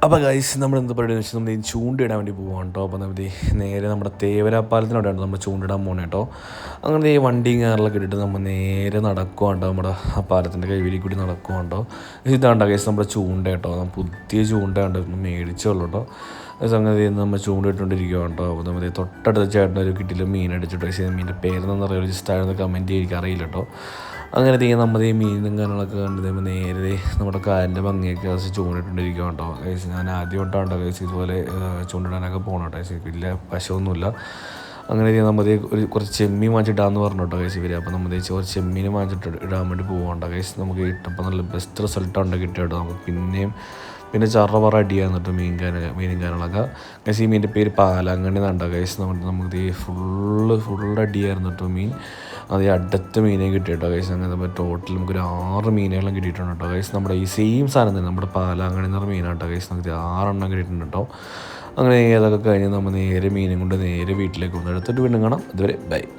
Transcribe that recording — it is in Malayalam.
അപ്പോൾ ഗൈസ് നമ്മൾ എന്ത് പറയുന്നത് വെച്ചാൽ നമ്മൾ ഈ ചൂണ്ടിടാൻ വേണ്ടി പോകാം കേട്ടോ. അപ്പോൾ നമ്മൾ നേരെ നമ്മുടെ തേവരാപ്പാലത്തിനോടെയാണ് നമ്മൾ ചൂണ്ടിടാൻ പോകുന്നത് കേട്ടോ. അങ്ങനെ ഈ വണ്ടിയും കാറിലൊക്കെ ഇട്ടിട്ട് നമ്മൾ നേരെ നടക്കുവാണ്ടോ, നമ്മുടെ ആ പാലത്തിൻ്റെ കൈവരി കൂടി നടക്കുവാണ്ടോ. ഇതാണ്ടോ ഗൈസ് നമ്മുടെ ചൂണ്ട കേട്ടോ. പുതിയ ചൂണ്ടയുണ്ട്, മേടിച്ചുള്ളൂ കേട്ടോ. സംഗതി നമ്മൾ ചൂണ്ടിട്ടുകൊണ്ടിരിക്കുക കേട്ടോ. അപ്പോൾ നമ്മൾ തൊട്ടടുത്ത ചേട്ടനൊരു കിട്ടിയിൽ മീൻ അടിച്ചിട്ട്, പക്ഷേ മീനിൻ്റെ പേരെന്ന് പറയുക ജസ്റ്റ് ആയിരുന്നു കമൻറ്റ് ചെയ്ത് അറിയില്ല കേട്ടോ. അങ്ങനെ നമ്മൾ ഈ മീനും കാര്യങ്ങളൊക്കെ കണ്ട് നേരെ നമ്മുടെ കാലിൻ്റെ ഭംഗിയൊക്കെ ചൂണ്ടിട്ടുകൊണ്ടിരിക്കുക കേട്ടോ. ഞാൻ ആദ്യമായിട്ടാണ് കേസ് ഇതുപോലെ ചൂണ്ടിടാനൊക്കെ പോകണം കേട്ടോ. കേസ് വലിയ വശമൊന്നുമില്ല. അങ്ങനെ നമ്മൾ കുറച്ച് ചെമ്മീൻ വാങ്ങിച്ചിട്ടാന്ന് പറഞ്ഞു കേട്ടോ കേസ് ഇവർ. അപ്പോൾ നമ്മൾ കുറച്ച് ചെമ്മീൻ വാങ്ങിച്ചിട്ട് ഇടാൻ വേണ്ടി പോകണ്ട കേസ്. നമുക്ക് ഇട്ടപ്പോൾ നല്ല ബെസ്റ്റ് റിസൾട്ടാണ് കിട്ടിയ കേട്ടോ. നമുക്ക് പിന്നെ ചറ അടിയാന്ന് കേട്ടോ മീനും കാര്യങ്ങളൊക്കെ. കേസ് ഈ മീനിൻ്റെ പേര് പാലാങ്കണ്ണി എന്നാണ് കേസ്. നമുക്ക് ഫുള്ള് അടിയായിരുന്നു കേട്ടോ മീൻ. അത് അടുത്ത മീനെ കിട്ടി കേട്ടോ കേസ്. അങ്ങനെ നമ്മൾ ടോട്ടൽ നമുക്കൊരു 6 മീനുകളും കിട്ടിയിട്ടുണ്ട് കേട്ടോ കേസ്. നമ്മുടെ ഈ സെയിം സാധനം തന്നെ നമ്മുടെ പാലാങ്കണ്ണി എന്ന് പറഞ്ഞ മീനാണ് കേട്ടോ കേസ്. നമുക്ക് 6 എണ്ണം കിട്ടിയിട്ടുണ്ട് കേട്ടോ. അങ്ങനെ ഏതൊക്കെ കഴിഞ്ഞ് നമ്മൾ നേരെ മീനും കൊണ്ട് നേരെ വീട്ടിലേക്ക് വന്ന് എടുത്തിട്ട് വീണ്ടും കാണാം. അതുവരെ ബൈ.